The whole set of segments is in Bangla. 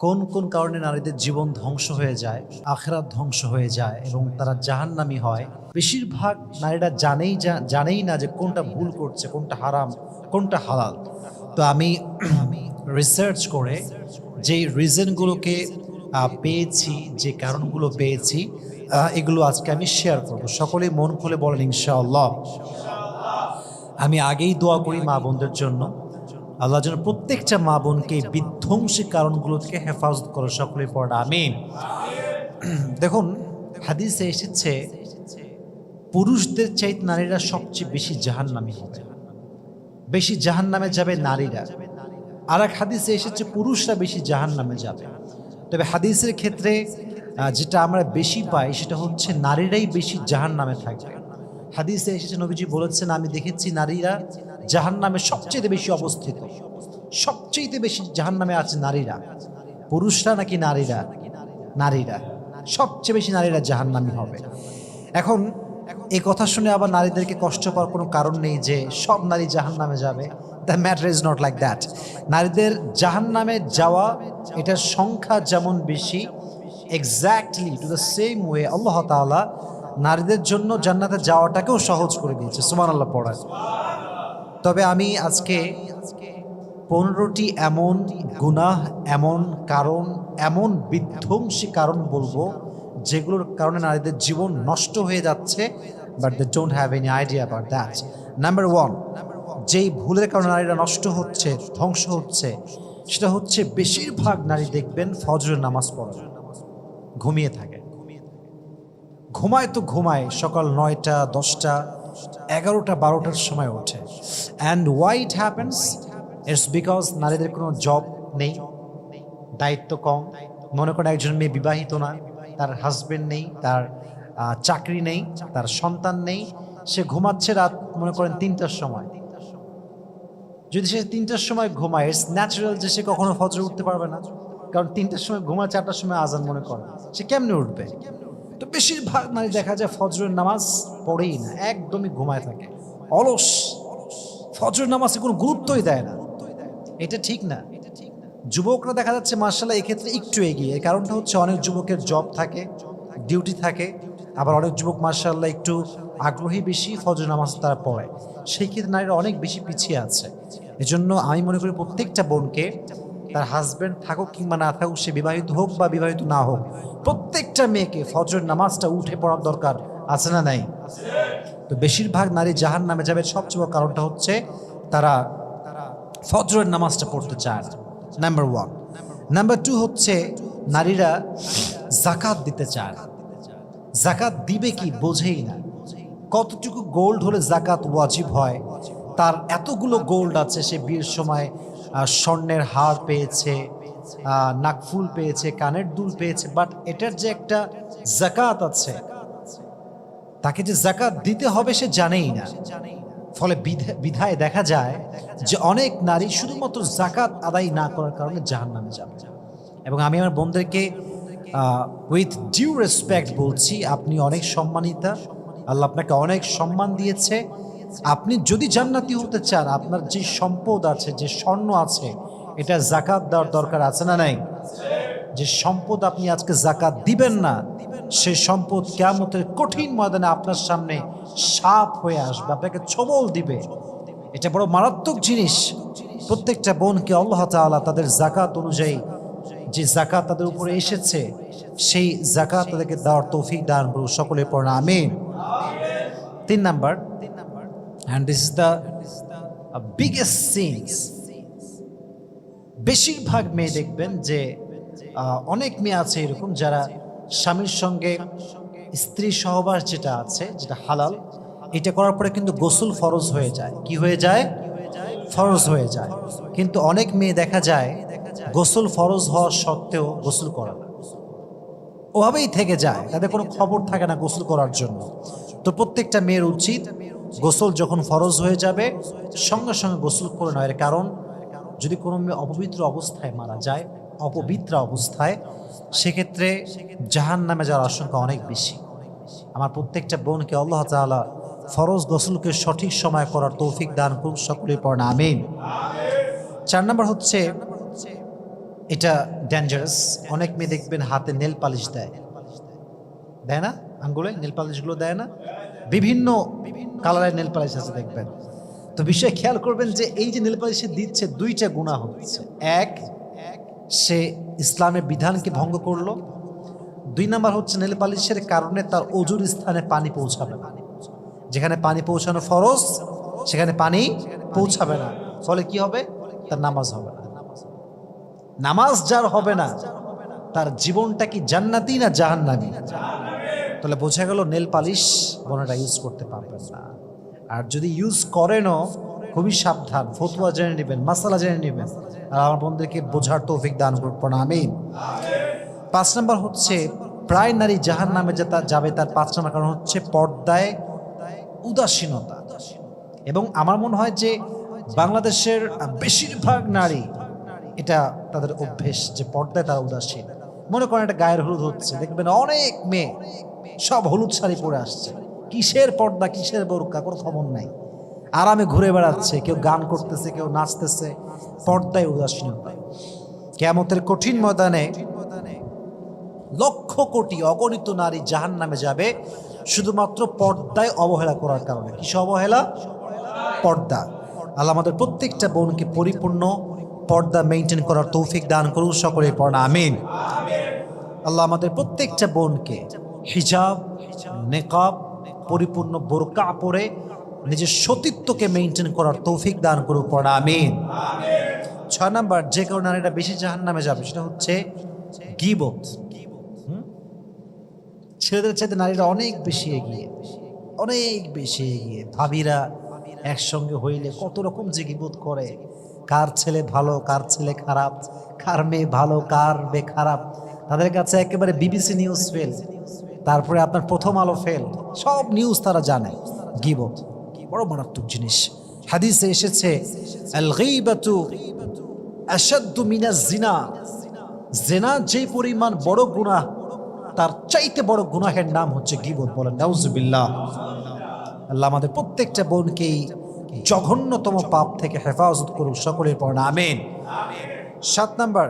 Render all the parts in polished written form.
কোন কোন কারণে নারীদের জীবন ধ্বংস হয়ে যায়, আখিরাত ধ্বংস হয়ে যায় এবং তারা জাহান্নামী হয়। বেশিরভাগ নারীরা জানেই না যে কোনটা ভুল করছে, কোনটা হারাম, কোনটা হালাল। তো আমি রিসার্চ করে যে রিজনগুলোকে পেয়েছি, যে কারণগুলো পেয়েছি, এগুলো আজকে আমি শেয়ার করব। সকলেই মন খুলে বলেন ইনশাআল্লাহ। আমি আগেই দোয়া করি মা বোনদের জন্য, আল্লাহ যেন প্রত্যেকটা মা বোনকে বিধ্বংসী কারণগুলো থেকে হেফাজত করে। সকলে পড়া আমিন। দেখুন, হাদিসে এসেছে পুরুষদের চাইতে নারীরা সবচেয়ে বেশি জাহান্নামী হবে, বেশি জাহান্নামে যাবে নারীরা। আর এক হাদিসে এসেছে পুরুষরা বেশি জাহান্নামে যাবে। তবে হাদিসের ক্ষেত্রে যেটা আমরা বেশি পাই সেটা হচ্ছে নারীরাই বেশি জাহান্নামে থাকবে। হাদিসে এসেছে, নবীজি বলেছেন, আমি দেখেছি নারীরা জাহান্নামে সবচেয়ে বেশি অবস্থিত, সবচেয়ে বেশি জাহান্নামে আছে নারীরা। পুরুষরা নাকি নারীরা? নারীরা সবচেয়ে বেশি, নারীরা জাহান্নামী হবে। এখন এই কথা শুনে আবার নারীদেরকে কষ্ট পাওয়ার কোনো কারণ নেই যে সব নারী জাহান্নামে যাবে। The matter is not like that. নারীদের জাহান্নামে যাওয়া, এটার সংখ্যা যেমন বেশি, exactly to the same way Allah তাআলা নারীদের জন্য জান্নাতে যাওয়াটাকেও সহজ করে দিয়েছে। সুবহানাল্লাহ পড়ায়। তবে আমি আজকে 15টি এমন গুনাহ, এমন কারণ, এমন বিধ্বংসী কারণ বলবো যেগুলোর কারণে নারীদের জীবন নষ্ট হয়ে যাচ্ছে, but they don't have any idea about that. Number 1, যেই ভুলের কারণে নারীরা নষ্ট হচ্ছে, ধ্বংস হচ্ছে, সেটা হচ্ছে বেশিরভাগ নারী দেখবেন ফজরের নামাজ পড়ে না, ঘুমিয়ে থাকে। ঘুমায় তো ঘুমায়, সকাল 9টা, 10টা, 11টা, 12টার সময় ওঠে। And why it happens? It's because নারীদের কোনো জব নেই, দায়িত্ব কম। মনে করেন একজন মেয়ে বিবাহিত না, তার হাজবেন্ড নেই, তার চাকরি নেই, তার সন্তান নেই, সে ঘুমাচ্ছে রাত মনে করেন 3টার সময়। যদি সে 3টার সময় ঘুমায়, ইটস ন্যাচারাল যে সে কখনো ফজরে উঠতে পারবে না, কারণ 3টার সময় ঘুমায়, 4টার সময় আজান মনে করে, সে কেমনে উঠবে? তো বেশিরভাগ নারী দেখা যায় ফজরের নামাজ পড়েই না, একদমই ঘুমায় থাকে, অলস, ফজরের নামাজে কোনো গুরুত্বই দেয় না। এটা ঠিক না। যুবকরা দেখা যাচ্ছে মাশাআল্লাহ এক্ষেত্রে একটু এগিয়ে। এর কারণটা হচ্ছে অনেক যুবকের জব থাকে, ডিউটি থাকে, আবার অনেক যুবক মাশাআল্লাহ একটু আগ্রহী বেশি, ফজর নামাজ তারা পড়ে। সেই ক্ষেত্রে নারীরা অনেক বেশি পিছিয়ে আছে। এজন্য আমি মনে করি প্রত্যেকটা বোনকে, তার হাজব্যান্ড থাকুক কিংবা না থাকুক, সে বিবাহিত হোক বা বিবাহিত না হোক, প্রত্যেকটা মেয়েকে ফজরের নামাজটা উঠে পড়ার দরকার আছে না নাই? তো বেশিরভাগ নারী জাহান্নামে যাবে সবচেয়ে বড় কারণটা হচ্ছে তারা ফজরের নামাজটা পড়তে চায় না। নাম্বার 1। নাম্বার 2 হচ্ছে নারীরা যাকাত দিতে চায় না। যাকাত দিবে কি বোঝেই না। কতটুকু গোল্ড হলে যাকাত ওয়াজিব হয়, তার এতগুলো গোল্ড আছে, সে বিয়ের সময় স্বর্ণের হার পেয়েছে, নাকফুল পেয়েছে, কানের দুল পেয়েছে, বাট এটার যে একটা যাকাত আছে, তাকে যে যাকাত দিতে হবে সে জানেই না। ফলে বিধায় দেখা যায় যে অনেক নারী শুধুমাত্র যাকাত আদায় না করার কারণে জাহান্নামে যাবে। এবং আমি আমার বোনদেরকে উইথ ডিউ রেসপেক্ট বলছি, আপনি অনেক সম্মানিতা, আল্লাহ আপনাকে অনেক সম্মান দিয়েছে। আপনি যদি জান্নাতি হতে চান, আপনার যে সম্পদ আছে, যে স্বর্ণ আছে, এটা যাকাত দেওয়ার দরকার আছে না নাই? যে সম্পদ আপনি আজকে যাকাত দিবেন না, সে সম্পদ কিয়ামতের কঠিন ময়দানে আপনার সামনে সাপ হয়ে আসবে, আপনাকে ছোবল দিবে। এটা বড় মারাত্মক জিনিস। প্রত্যেকটা বোনকে আল্লাহ তাআলা তাদের যাকাত অনুযায়ী যে যাকাত তাদের উপরে এসেছে, সেই যাকাত তাদেরকে দেওয়ার তৌফিক দান করুন। সকলে পড়ুন আমিন। 3 number, and this is the biggest sins, বেশিরভাগ মেয়ে দেখবেন যে অনেক মেয়ে আছে এরকম যারা স্বামীর সঙ্গে স্ত্রী সহবাস যেটা আছে, যেটা হালাল, এটা করার পরে কিন্তু গোসল ফরজ হয়ে যায়। কি হয়ে যায়? ফরজ হয়ে যায়। কিন্তু অনেক মেয়ে দেখা যায় গোসল ফরজ হওয়া সত্ত্বেও গোসল করে না, ওভাবেই থেকে যায়, তাদের কোনো খবর থাকে না গোসল করার জন্য। তো প্রত্যেকটা মেয়ের উচিত গোসল যখন ফরজ হয়ে যাবে সঙ্গে সঙ্গে গোসল করে নেয়। এর কারণ যদি কোনো মেয়ে অপবিত্র অবস্থায় মারা যায়, অপবিত্রা অবস্থায়, সেক্ষেত্রে জাহান্নামে যাওয়ার আশঙ্কা অনেক বেশি। আমার প্রত্যেকটা বোনকে আল্লাহ তাআলা ফরজ গোসলকে সঠিক সময় করার তৌফিক দান করুন। সকলে পড়েন আমিন। 4 নম্বর হচ্ছে এটা ডেঞ্জারাস। অনেক মেয়ে দেখবেন হাতে নেল পালিশ দেয়, দেয় না? আঙ্গুলে নেল পালিশগুলো দেয় না? বিভিন্ন কালারের নেল পালিশ আছে দেখবেন। তো বিষয় খেয়াল করবেন যে এই যে নেল পালিশ দিচ্ছে, দুইটা গুনাহ হচ্ছে। এক, সে ইসলামের বিধানকে ভঙ্গ করলো। দুই নাম্বার হচ্ছে নেল পালিশের কারণে তার অজুর স্থানে পানি পৌঁছাবে না। যেখানে পানি পৌঁছানো ফরজ সেখানে পানি পৌঁছাবে না, ফলে কি হবে? তার নামাজ হবে না। নামাজ যার হবে না তার জীবনটা কি জান্নাতি না জাহান্নামী? তাহলে বোঝা গেল নেল পালিশ বোনেরা ইউজ করতে পারবেন না। আর যদি ইউজ করেনও খুবই সাবধান, ফতোয়া জেনে নেবেন, মাসালা জেনে নেবেন। আর আমার বন্ধুদেরকে বোঝার তৌফিক দান করবেন, আমিন। 5 নম্বর হচ্ছে প্রায় নারী জাহান্নামে যাবে, তার 5 নম্বর কারণ হচ্ছে পর্দায় উদাসীনতা। এবং আমার মনে হয় যে বাংলাদেশের বেশিরভাগ নারী এটা তাদের অভ্যেস যে পর্দায় তারা উদাসীন। মনে করেন একটা গায়ের হলুদ হচ্ছে, দেখবেন অনেক মেয়ে সব হলুদ শাড়ি পরে আসছে, কিসের পর্দা কিসের বোরকা কোনো খবর নাই, আরামে ঘুরে বেড়াচ্ছে, কেউ গান করতেছে কেউ নাচতেছে, পর্দায় উদাসীনতা। কিয়ামতের কঠিন ময়দানে লক্ষ কোটি অগণিত নারী জাহান্নামে যাবে শুধুমাত্র পর্দায় অবহেলা করার কারণে। কিসে অবহেলা? পর্দা। আল্লাহ আমাদের প্রত্যেকটা বোনকে পরিপূর্ণ পর্দা মেনটেন করার তৌফিক দান করুন, সকলে পড়া আমিন। আল্লাহ আমাদের প্রত্যেকটা বোনকে হিজাব, নেকাব, পরিপূর্ণ বোরকা পরে নিজের সতীত্বকে মেনটেন করার তৌফিক দান করুন, পড়া আমিন। 6 নাম্বার যে কারণে নারীরা বেশি জাহান্নামে যাবে সেটা হচ্ছে গীবত। ছেলেদের চাইতে নারীরা অনেক বেশি এগিয়ে, অনেক বেশি এগিয়ে। ভাবিরা একসঙ্গে হইলে কত রকম যে গীবত করে, কার ছেলে ভালো কার ছেলে খারাপ, কার মেয়ে ভালো কার মেয়ে খারাপ, তাদের কাছে একেবারে বিবিসি নিউজ ফেল, তারপরে আপনার প্রথম আলো ফেল, সব নিউজ তারা জানে। গীবত বড় মারাত্মক জিনিস। হাদিসে এসেছে আল গীবাতু আশাদ্দু মিনাজ জিনা, জিনা যে পরিমাণ বড় গুনাহ তার চাইতে বড় গুনাহের নাম হচ্ছে গীবত। বলেন নাউজুবিল্লাহ। আল্লাহ আমাদের প্রত্যেকটা বোনকেই জঘন্যতম পাপ থেকে হেফাজত করুন, সকলের পর আমিন। 7 নাম্বার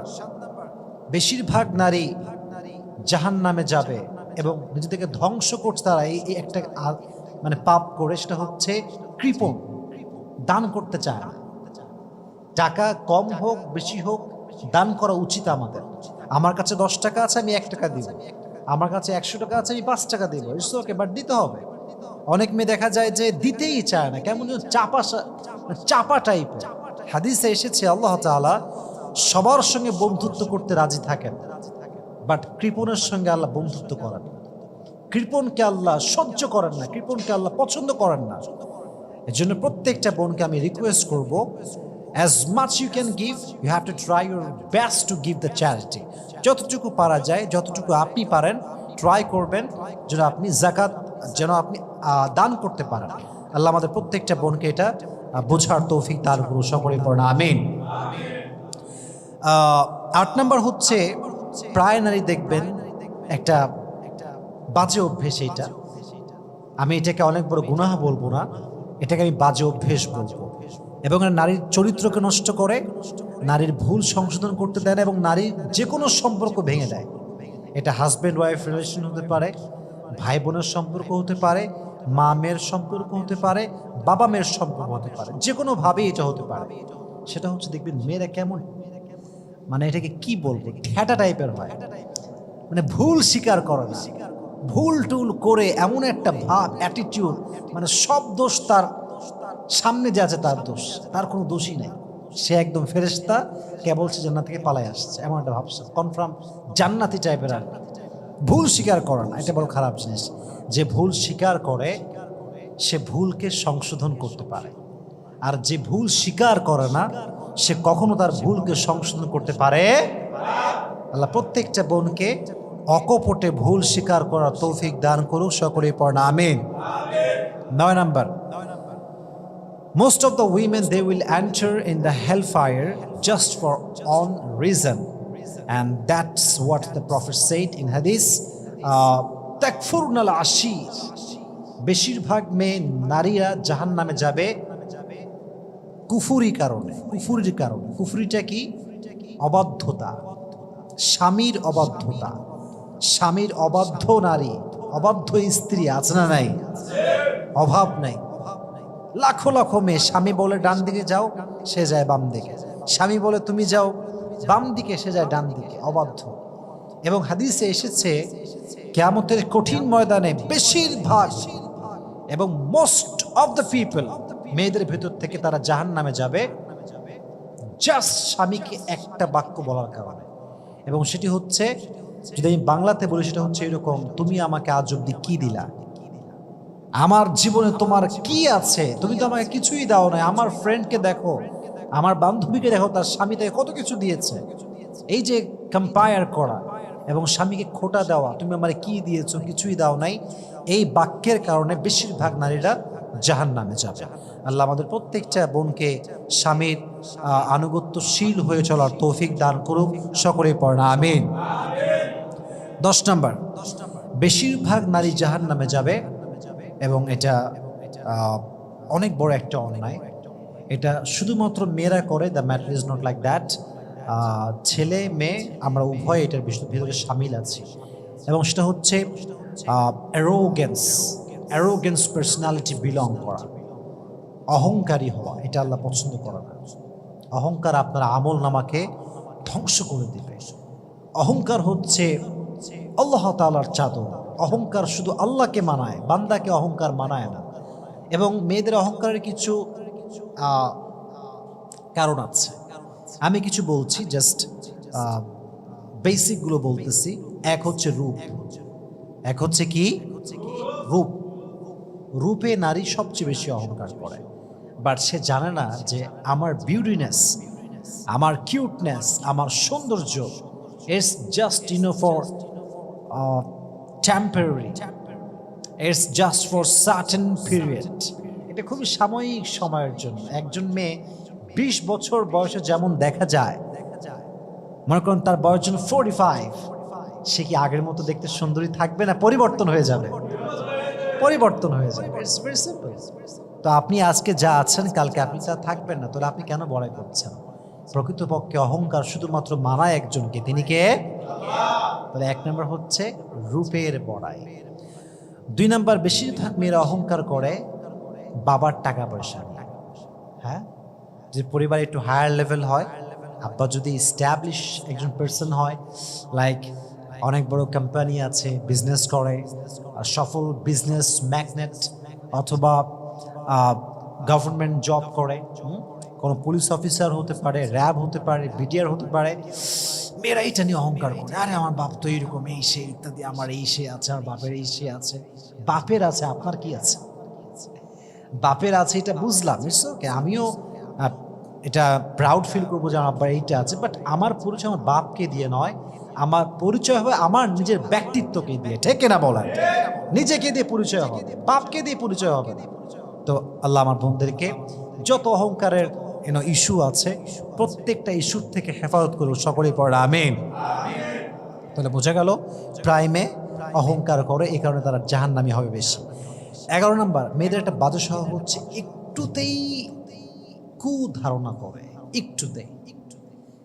বেশিরভাগ নারী জাহান্নামে যাবে এবং নিজেদেরকে ধ্বংস করছে তারা এই একটা মানে পাপ করে, সেটা হচ্ছে কৃপণ। দান করতে চায় না। টাকা কম হোক বেশি হোক দান করা উচিত আমাদের। আমার কাছে 10 টাকা আছে আমি 1 টাকা দিব, আমার কাছে 100 টাকা আছে আমি 5 টাকা দিব, ইটস ওকে, বাট দিতে হবে। অনেক মেয়ে দেখা যায় যে দিতেই চায় না, কেমন যেন চাপা টাইপের। হাদিসে এসেছে আল্লাহ তাআলা সবার সঙ্গে বন্ধুত্ব করতে রাজি থাকেন, বাট কৃপণের সঙ্গে আল্লাহ বন্ধুত্ব করেন। কৃপণকে আল্লাহ সহ্য করেন না, কৃপণকে আল্লাহ পছন্দ করেন না। এর জন্য প্রত্যেকটা বোনকে আমি রিকোয়েস্ট করব, as much you can give, you have to try your best to give the charity. যতটুকু পারা যায়, যতটুকু আপনি পারেন ট্রাই করবেন যেন আপনি যাকাত যেন আপনি দান করতে পারেন। আল্লাহ আমাদের প্রত্যেকটা বোনকে এটা বোঝার তৌফিক দান করুন, সকলে পড়েন আমিন। 8 নাম্বার হচ্ছে প্রায় নারী দেখবেন একটা বাজে অভ্যেস। এটা আমি এটাকে অনেক বড় গুনাহ বলবো না, এটাকে আমি বাজে অভ্যেস বলবো। এবং নারীর চরিত্রকে নষ্ট করে, নারীর ভুল সংশোধন করতে দেয় না, এবং নারীর যে কোনো সম্পর্ক ভেঙে দেয়। এটা হাজব্যান্ড ওয়াইফ রিলেশন হতে পারে, ভাই বোনের সম্পর্ক হতে পারে, মা মেয়ের সম্পর্ক হতে পারে, বাবা মেয়ের সম্পর্ক হতে পারে, যে কোনোভাবেই এটা হতে পারে। সেটা হচ্ছে দেখবেন মেয়েরা কেমন, মানে এটাকে কি বলবো, ঠ্যাটা টাইপের হয়, মানে ভুল স্বীকার করে না, ভুল টুল করে এমন একটা ভাব, অ্যাটিটিউড, মানে সব দোষ তার সামনে যে আছে তার দোষ, তার কোনো দোষই নাই, সে একদম ফেরেশতা, কেবল সে জান্নাত থেকে পালায় আসছে, এমন একটা ভাবছে, কনফার্ম জান্নাতি টাইপের। আর ভুল স্বীকার করে না, এটা বড় খারাপ জিনিস। যে ভুল স্বীকার করে সে ভুলকে সংশোধন করতে পারে, আর যে ভুল স্বীকার করে না সে কখনো তার ভুলকে সংশোধন করতে পারে। আল্লাহ প্রত্যেকটা বোনকে অকপটে ভুল স্বীকার করার তৌফিক দান করুক, সকলে পড়েন আমিন। 9 number, most of the women they will enter in the hellfire just for one reason, and that's what the prophet said in hadith, takfurna al-ashir, বেশিরভাগ মেয়ে নারীরা জাহান্নামে যাবে কুফুরি কারণে। কুফুরির কারণে, কুফুরিটা কি? অবাধ্যতা, স্বামীর অবাধ্যতা, স্বামীর অবাধ্য নারী, অবাধ্য স্ত্রী আছে না নাই? অভাব নাই। লাখো লাখো মেয়ে, স্বামী বলে ডান দিকে যাও, সে যায় বাম দিকে, স্বামী বলে তুমি যাও বাম দিকে, সে যায় ডান দিকে, অবাধ্য। এবং হাদিসে এসেছে কিয়ামতের কঠিন ময়দানে বেশিরভাগ এবং মোস্ট অফ দ্য পিপল, মেয়েদের ভেতর থেকে তারা জাহান্নামে যাবে জাস্ট স্বামীকে একটা বাক্য বলার কারণে। এবং সেটি হচ্ছে, যদি আমি বাংলাতে বলি, সেটা হচ্ছে এরকম: তুমি আমাকে আজ অব্দি কি দিলা? আমার জীবনে তোমার কি আছে? তুমি তো আমাকে কিছুই দাও না। আমার ফ্রেন্ডকে দেখো, আমার বান্ধবীকে দেখো, তার স্বামী তাকে কত কিছু দিয়েছে। এই যে কম্পেয়ার করা এবং স্বামীকে খোটা দেওয়া, তুমি আমার কি দিয়েছো? কিছুই দাও নাই, এই বাক্যের কারণে বেশিরভাগ নারীরা জাহান্নামে যাবে। আল্লাহ আমাদের প্রত্যেকটা বোনকে স্বামীর আনুগত্যশীল হয়ে চলার তৌফিক দান করুক, সকলেই পড়ে না আমিন। 10 নম্বর, বেশিরভাগ নারী জাহান্নামে যাবে এবং এটা অনেক বড় একটা অন্যায়। এটা শুধুমাত্র মেয়েরা করে, the matter is not like that. ছেলে মেয়ে আমরা উভয় এটার ভিতরে সামিল আছি। এবং সেটা হচ্ছে অ্যারোগেন্স পার্সোনালিটি বিলং করা, অহংকারী হওয়া। এটা আল্লাহ পছন্দ করে না। অহংকার আপনার আমল নামাকে ধ্বংস করে দিবে। অহংকার হচ্ছে আল্লাহ তাআলার চাদর। অহংকার শুধু আল্লাহকে মানায়, বান্দাকে অহংকার মানায় না। এবং মেয়েদের অহংকারের কিছু কারণ আছে, আমি কিছু বলছি, জাস্ট বেসিকগুলো বলতেছি। এক হচ্ছে রূপ। এক হচ্ছে কি? রূপ। রূপে নারী সবচেয়ে বেশি অহংকার করে, বাট সে জানে না যে আমার বিউটিনেস, আমার কিউটনেস, আমার সৌন্দর্য it's just for temporary, it's just for certain period. এটা খুবই সাময়িক সময়ের জন্য। একজন মেয়ে 20 বছর বয়সে যেমন দেখা যায়, মনে করেন তার বয়স যখন 45, সে কি আগের মতো দেখতে সুন্দরী থাকবে না? পরিবর্তন হয়ে যাবে, পরিবর্তন হয়ে যাবে। It's very simple. তো আপনি আজকে যা আছেন, কালকে আপনি তা থাকবেন না, তাহলে আপনি কেন বড়াই করছেন? প্রকৃতপক্ষে অহংকার শুধুমাত্র মানায় একজনকে, তিনি কে? তাহলে 1 নম্বর হচ্ছে রূপের বড়াই। 2 নম্বর, বেশিরভাগ মেয়েরা অহংকার করে বাবার টাকা পয়সা নিয়ে। হ্যাঁ, যে পরিবার একটু হায়ার লেভেল হয়, আব্বা যদি স্ট্যাবলিশ একজন পার্সন হয়, লাইক অনেক বড় কোম্পানি আছে, বিজনেস করে, সফল বিজনেস ম্যাগনেট, অথবা গভর্নমেন্ট জব করে, কোনো পুলিশ অফিসার হতে পারে, র্যাব হতে পারে, বিডিআর হতে পারে, মেয়েরা এটা নিয়ে অহংকার করে, আরে আমার বাপ তো এইরকম, এই সে ইত্যাদি, আমার এই সে আছে, আমার বাপের এই সে আছে। বাপের আছে, আপনার কি আছে? বাপের আছে এটা বুঝলাম, ইটস ওকে, আমিও এটা প্রাউড ফিল করবো যে আমার আব্বার এইটা আছে, বাট আমার পরিচয় আমার বাপকে দিয়ে নয়, আমার পরিচয় হবে আমার নিজের ব্যক্তিত্বকে দিয়ে। ঠিক কিনা বলেন? নিজেকে দিয়ে পরিচয় হবে, বাপকে দিয়ে পরিচয় হবে না। তো আল্লাহ আমার বোনদেরকে যত অহংকারের ইস্যু আছে, প্রত্যেকটা ইস্যুর থেকে হেফাজত করুন, সকলেই পড়া আমিন। তাহলে বোঝা গেল প্রায় মেয়ে অহংকার করে, এই কারণে তারা জাহান্নামী হবে বেশি। 11 নম্বর, মেয়েদের একটা বাজে স্বভাব হচ্ছে একটুতেই কুধারণা করে। একটুতেই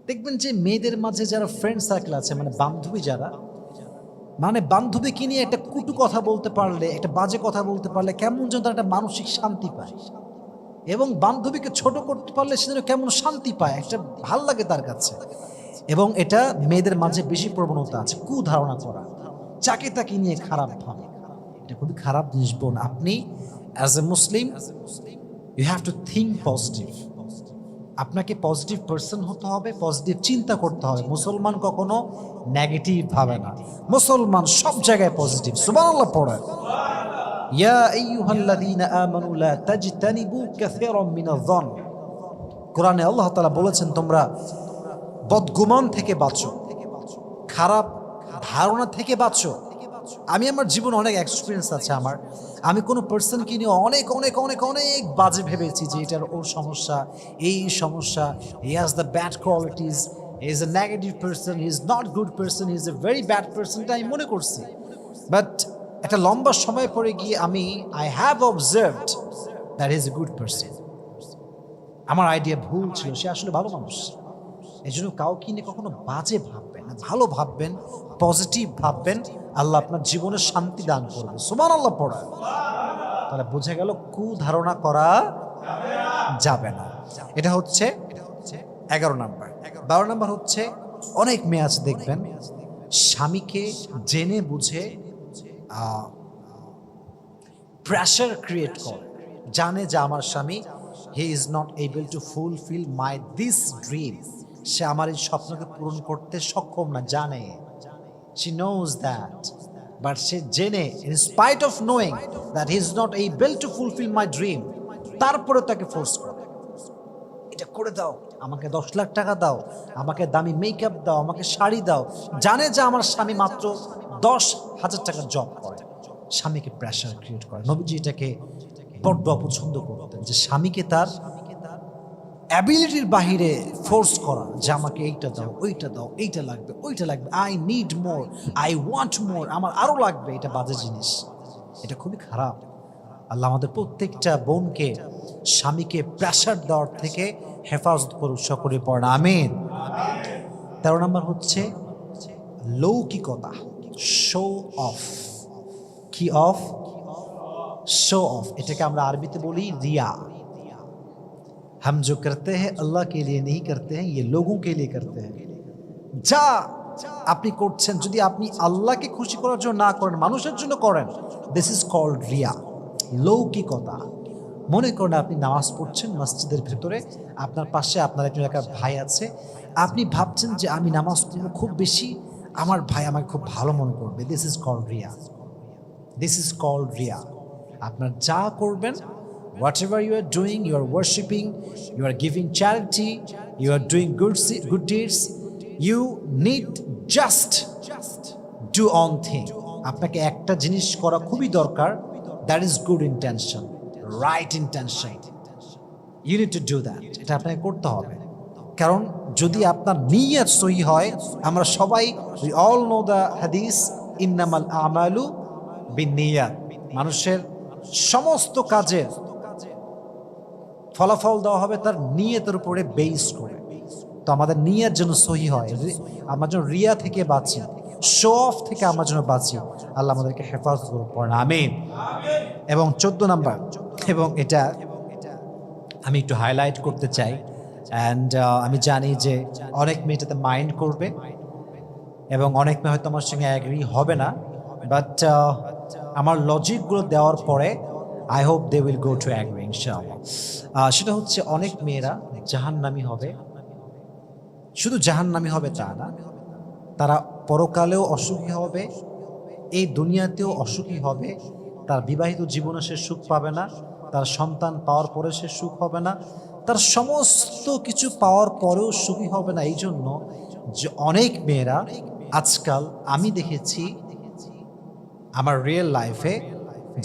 দেখবেন যে মেয়েদের মাঝে যারা ফ্রেন্ড সার্কেল আছে, মানে বান্ধবী যারা, মানে বান্ধবীকে নিয়ে একটা কুটু কথা বলতে পারলে, একটা বাজে কথা বলতে পারলে কেমন যেন তার একটা মানসিক শান্তি পায়, এবং বান্ধবীকে ছোট করতে পারলে সে যেন কেমন শান্তি পায়, একটা ভাল লাগে তার কাছে। এবং এটা মেয়েদের মাঝে বেশি প্রবণতা আছে, কুধারণা করা, যাকে তাকে নিয়ে খারাপ ভাবে। এটা খুবই খারাপ জিনিস বোন। আপনি as a Muslim you have to think positive. আপনাকে পজিটিভ পার্সন হতে হবে, পজিটিভ চিন্তা করতে হবে। মুসলমান কখনো নেগেটিভ ভাবে না, মুসলমান সব জায়গায় পজিটিভ। সুবহানাল্লাহ পড়ে, ইয়া আইয়ুহাল্লাযীনা আমানু লা তাজতানিবু কাসীরাম মিনায-যন। কোরআনে আল্লাহ তাআলা বলেছেন, তোমরা বদগুমান থেকে বাঁচো, খারাপ ধারণা থেকে বাঁচো। আমি আমার জীবনে অনেক এক্সপিরিয়েন্স আছে আমার, আমি কোনো পার্সনকে নিয়ে অনেক অনেক অনেক অনেক বাজে ভেবেছি যে এটার ওর সমস্যা, এই সমস্যা, he has the bad qualities, he is a negative person, he is not good person, he is a very bad person, এটা আমি মনে করছি। বাট একটা লম্বা সময় পরে গিয়ে I have observed that is a good person. আমার আইডিয়া ভুল ছিল, সে আসলে ভালো মানুষ। এই জন্য কাউকে নিয়ে কখনো বাজে ভাববেন না, ভালো ভাববেন, পজিটিভ ভাববেন, আল্লাহ আপনার জীবনে শান্তি দান করবে। সুবহানাল্লাহ পড়া, তাহলে বোঝা গেল কুধারণা করা যাবে না। এটা হচ্ছে 11 নাম্বার। 12 নাম্বার হচ্ছে অনেক মেয়ে আছে দেখবেন স্বামীকে জেনে বুঝে প্রেশার ক্রিয়েট করে, জানে যে আমার স্বামী he is not able to fulfil my this dream, সে আমার এই স্বপ্নকে পূরণ করতে সক্ষম না, জানে, she knows that, but সে জেনে in spite of knowing that he is not able to fulfill my dream, তারপরে তাকে ফোর্স করে, এটা করে দাও, আমাকে 10 লাখ টাকা দাও, আমাকে দামি মেকআপ দাও, আমাকে শাড়ি দাও, জানে যে আমার স্বামী মাত্র 10,000 টাকার জব করে, স্বামীকে প্রেশার ক্রিয়েট করে। নবীজি এটাকে বড্ড অপছন্দ করতেন, যে স্বামীকে তার অ্যাবিলিটির বাহিরে ফোর্স করা, যে আমাকে এইটা দাও, ওইটা দাও, এইটা লাগবে, ওইটা লাগবে, I need more, I want মোর, আমার আরো লাগবে। এটা বাজে জিনিস, এটা খুবই খারাপ। আল্লাহ আমাদের প্রত্যেকটা বোনকে স্বামীকে প্রেশার দেওয়ার থেকে হেফাজত করুক, সকলে পড়েন আমিন। 13 নম্বর হচ্ছে লৌকিকতা, শো অফ। কি অফ? Show off. এটাকে আমরা আরবিতে বলি রিয়া। हम जो करते हैं अल्लाह के लिए नहीं करते हैं, ये लोगों के लिए करते हैं। যা আপনি করছেন, যদি আপনি আল্লাহকে খুশি করার জন্য না করেন, মানুষের জন্য করেন, দিস ইজ কল্ড রিয়া, লৌকিকতা। মনে করেন আপনি নামাজ পড়ছেন মসজিদের ভেতরে, আপনার পাশে আপনার একজন এলাকার ভাই আছে, আপনি ভাবছেন যে আমি নামাজ পড়ব খুব বেশি, আমার ভাই আমাকে খুব ভালো মনে করবে, দিস ইজ কল্ড রিয়া, দিস ইজ কল্ড রিয়া। আপনার যা করবেন, whatever you are doing, you are worshiping, you are giving charity, you are doing good deeds, you need just do one thing. আপনাকে একটা জিনিস করা খুবই দরকার, that is good intention, right intention, you need to do that. এটা আপনাকে করতে হবে, কারণ যদি আপনার নিয়ত সহি হয়, আমরা সবাই we all know the hadith, innamal a'malu binniyat, মানুষের সমস্ত কাজের ফলাফল দেওয়া হবে তার নিয়তের উপরে বেস করে। তো আমাদের নিয়ত যেন সহি হয়, আমরা যেন রিয়া থেকে বাঁচি, শো অফ থেকে আমরা যেন বাঁচি, আল্লাহ আমাদেরকে হেফাজত করুন, পড়েন আমিন। এবং 14 নাম্বার, এবং এটা আমি একটু হাইলাইট করতে চাই, অ্যান্ড আমি জানি যে অনেক মেয়ে এটাতে মাইন্ড করবে এবং অনেক মেয়ে হয়তো আমার সঙ্গে অ্যাগ্রি হবে না, বাট আমার লজিকগুলো দেওয়ার পরে I hope they will go to agree ইনশাআল্লাহ। সেটা হচ্ছে অনেক মেয়েরা জাহান্নামী হবে, শুধু জাহান্নামী হবে তা না, তারা পরকালেও অসুখী হবে, এই দুনিয়াতেও অসুখী হবে, তার বিবাহিত জীবনে সে সুখ পাবে না, তার সন্তান পাওয়ার পরে সে সুখ হবে না, তার সমস্ত কিছু পাওয়ার পরেও সুখী হবে না। এই জন্য যে অনেক মেয়েরা আজকাল আমি দেখেছি আমার রিয়েল লাইফে,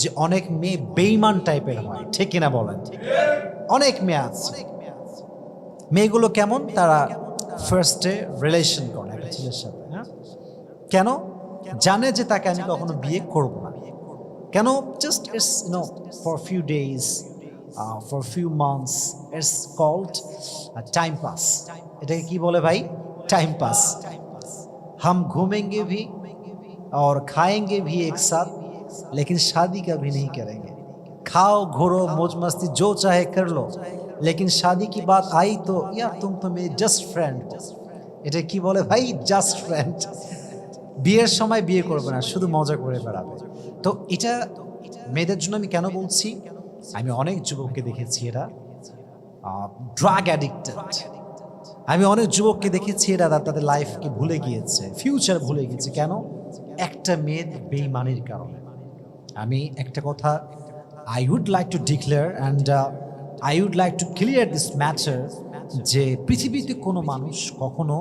যে অনেক মেয়ে বেঈমান টাইপের হয়, ঠিক কিনা বলেন? অনেক মেয়ে আছে, মেয়েগুলো কেমন, তারা ফার্স্টে রিলেশন করে একটা ছেলের সাথে, হ্যাঁ, কেন? জানে যে তাকে আমি কখনো বিয়ে করব না, কেন? Just it's for few days, for few months, it's called time pass. এটাকে কি বলে ভাই? Time pass. हम घूमेंगे भी और खाएंगे भी एक साथ, लेकिन शादी कभी नहीं करेंगे। खाओ घोरो मौज मस्ती जो चाहे कर लो, लेकिन शादी की बात आई तो यार तुम तो मेरी जस्ट फ्रेंड हो। এটা কি বলে ভাই? Just friend. বিয়ের সময় বিয়ে করবে না, শুধু মজা করে বেড়াবে। তো এটা মেয়েদের জন্য আমি কেন বলছি, আমি অনেক যুবককে দেখেছি এরা ড্রাগ অ্যাডিক্টেড, আমি অনেক যুবককে দেখেছি এরা তাদের লাইফকে ভুলে গিয়েছে, ফিউচার ভুলে গিয়েছে। কেন? একটা মেয়ের বেঈমানির কারণে। আমি একটা কথা I would like to declare and I would like to clear this matter, যে পৃথিবীতে কোনো মানুষ কখনো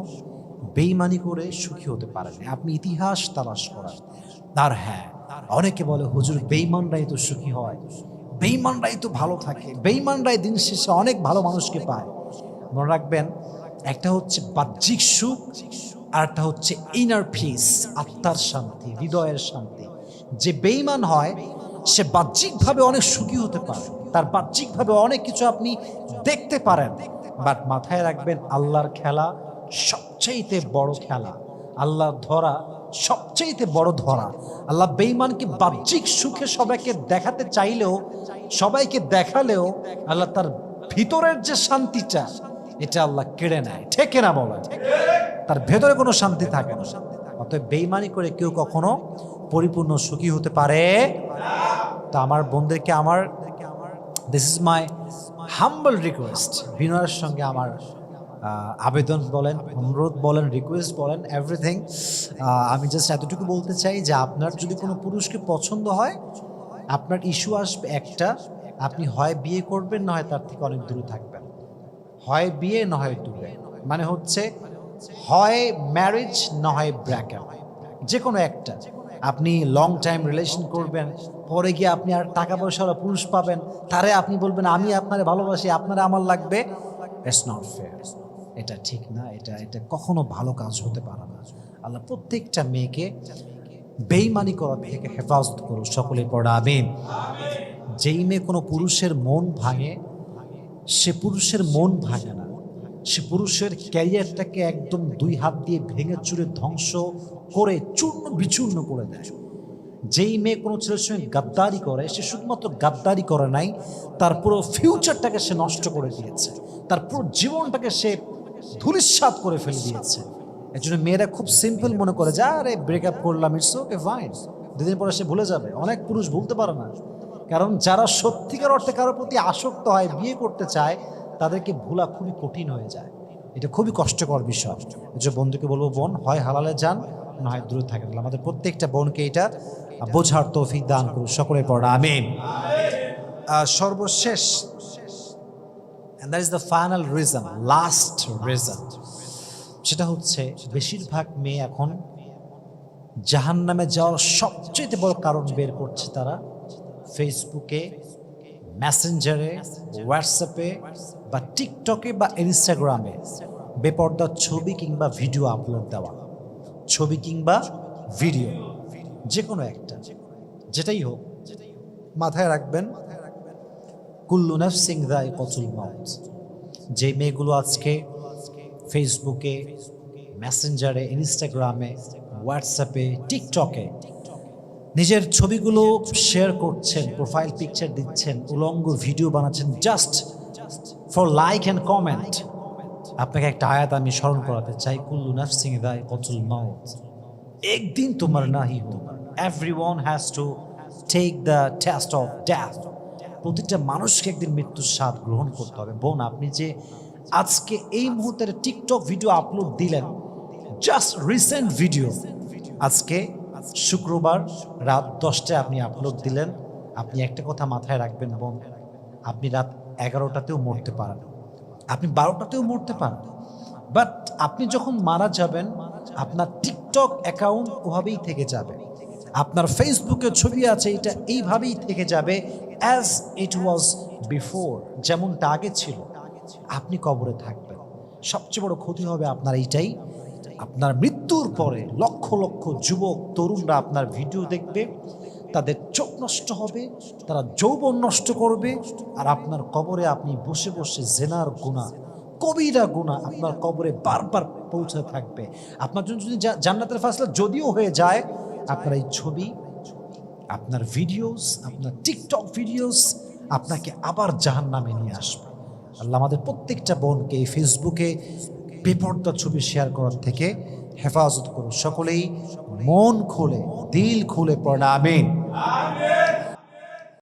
বেঈমানি করে সুখী হতে পারে না। আপনি ইতিহাস তালাশ করার। আর হ্যাঁ, অনেকে বলে হুজুর বেঈমানরাই তো সুখী হয়, বেঈমানরাই তো ভালো থাকে, বেঈমানরাই দিন শেষে অনেক ভালো মানুষকে পায়। মনে রাখবেন, একটা হচ্ছে বাহ্যিক সুখ, আর একটা হচ্ছে ইনার পিস, আত্মার শান্তি, হৃদয়ের শান্তি। যে বেঈমান হয় সে বাহ্যিকভাবে অনেক সুখী হতে পারে, তার বাহ্যিকভাবে অনেক কিছু আপনি দেখতে পারেন, বাট মাথায় রাখবেন আল্লাহর খেলা সবচাইতে বড় খেলা, আল্লাহ ধরা সবচাইতে বড় ধরা। আল্লাহ বেঈমানকে বাহ্যিক সুখে সবাইকে দেখাতে চাইলেও, সবাইকে দেখালেও আল্লাহ তার ভিতরের যে শান্তিটা এটা আল্লাহ কেড়ে নেয়। ঠিক না বলেন? তার ভেতরে কোনো শান্তি থাকে না। অতএব বেঈমানি করে কেউ কখনো পরিপূর্ণ সুখী হতে পারে। তো আমার বোনদেরকে আমার this is my humble request, বিনয়ের সঙ্গে আমার আবেদন বলেন, অনুরোধ বলেন, রিকোয়েস্ট বলেন, এভরিথিং। আমি জাস্ট এতটুকু বলতে চাই যে আপনার যদি কোনো পুরুষকে পছন্দ হয়, আপনার ইস্যু আসবে একটা, আপনি হয় বিয়ে করবেন না হয় তার থেকে অনেক দূরে থাকবেন। হয় বিয়ে না হয় দূরে, মানে হচ্ছে হয় ম্যারেজ না হয় ব্রেকআপ, যে কোনো একটা। আপনি লং টাইম রিলেশন করবেন, পরে গিয়ে আপনি আর টাকা পয়সাওয়ালা পুরুষ পাবেন, তারে আপনি বলবেন আমি আপনারে ভালোবাসি, আপনারা আমার লাগবে। ইটস নট ফেয়ার, এটা ঠিক না, এটা কখনো ভালো কাজ হতে পারে না। আল্লাহ প্রত্যেকটা মেয়েকে বেঈমানি করা থেকে হেফাজত করুন, সকলে পড়া আমিন। যেই মেয়ে কোনো পুরুষের মন ভাঙে, সে পুরুষের মন ভাঙে না, সে পুরুষের ক্যারিয়ারটাকে একদম দুই হাত দিয়ে ভেঙে চুরে ধ্বংস করে চূর্ণ বিচূর্ণ করে দেয়। যেই মেয়ে কোনো ছেলের সঙ্গে গাদ্দারি করে, সে শুধুমাত্র গাদ্দারি করে নাই, তার পুরো ফিউচারটাকে সে নষ্ট করে দিয়েছে, তার পুরো জীবনটাকে সে ধূলিসাৎ করে ফেলে দিয়েছে। এর জন্য মেয়েরা খুব সিম্পল মনে করে যে আরে ব্রেকআপ করলাম, ইটস ওকে ফাইন, দুদিন পরে সে ভুলে যাবে। অনেক পুরুষ ভুলতে পারে না, কারণ যারা সত্যিকার অর্থে কারোর প্রতি আসক্ত হয়, বিয়ে করতে চায়, তাদেরকে ভোলা খুবই কঠিন হয়ে যায়। এটা খুবই কষ্টকর বিষয়। যে বন্ধুকে বলবো, বোন হয় হালালে যান না হয় দূরে থাকেন। আমাদের প্রত্যেকটা বোনকে এটা বোঝার তৌফিক দান করুন, সকলের পড়া আমিন। সর্বশেষ, and that is the final reason, last reason, সেটা হচ্ছে বেশিরভাগ মেয়ে এখন জাহান্নামে যাওয়ার সবচেয়ে বড় কারণ বের করছে তারা ফেসবুকে, মেসেঞ্জারে, হোয়াটসঅ্যাপে বা টিকটকে বা ইনস্টাগ্রামে বেপর্দা ছবি কিংবা ভিডিও আপলোড দেওয়া। ছবি কিংবা ভিডিও যে কোনো একটা, যেটাই হোক, মাথায় রাখবেন কুল্লু নাফসিন যায়িকাতুল মাউত। যে মেয়েগুলো আজকে ফেসবুকে, মেসেঞ্জারে, ইনস্টাগ্রামে, হোয়াটসঅ্যাপে, টিকটকে নিজের ছবিগুলো শেয়ার করছেন, প্রোফাইল পিকচার দিচ্ছেন, উলঙ্গ ভিডিও বানাচ্ছেন just for like and comment, আপনাকে একটা আয়াত আমি স্মরণ করাতে চাই, কুল্লু নাফসিন যায়িকাতুল মাউত, একদিন তোমার নাহি হোগা, everyone has to take the test of death. প্রতিটা মানুষকে একদিন মৃত্যুর স্বাদ গ্রহণ করতে হবে। বোন, আপনি যে আজকে এই মুহূর্তে টিকটক ভিডিও আপলোড দিলেন, জাস্ট রিসেন্ট ভিডিও, আজকে শুক্রবার রাত 10টায় আপনি আপলোড দিলেন, আপনি একটা কথা মাথায় রাখবেন বোন, আপনি রাত 11টাতেও মরতে পারেন, আপনি 12টাতেও মরতে পারেন, বাট আপনি যখন মারা যাবেন আপনার টিকটক অ্যাকাউন্ট ওভাবেই থেকে যাবে, আপনার ফেসবুকে ছবি আছে এটা এইভাবেই থেকে যাবে অ্যাজ ইট ওয়াজ বিফোর, যেমনটা আগে ছিল। আপনি কবরে থাকবেন, সবচেয়ে বড় ক্ষতি হবে আপনার এইটাই, আপনার মৃত্যুর পরে লক্ষ লক্ষ যুবক তরুণরা আপনার ভিডিও দেখবে, তাদের চোখ নষ্ট হবে, তারা যৌবন নষ্ট করবে, আর আপনার কবরে আপনি বসে বসে জেনার গুনাহ, কবিরা গুনাহ আপনার কবরে বারবার পৌঁছে থাকবে। আপনার জন্য যদি জান্নাতের ফাসলা যদিও হয়ে যায়, আপনার এই ছবি, আপনার ভিডিওস, আপনার টিকটক ভিডিওস আপনাকে আবার জাহান্নামে নিয়ে আসবে। আল্লাহ আমাদের প্রত্যেকটা বোনকে এই ফেসবুকে বেপর্দা ছবি শেয়ার করার থেকে হেফাজত করুন। সকলেই মন খুলে, দিল খুলে পড়া আমিন।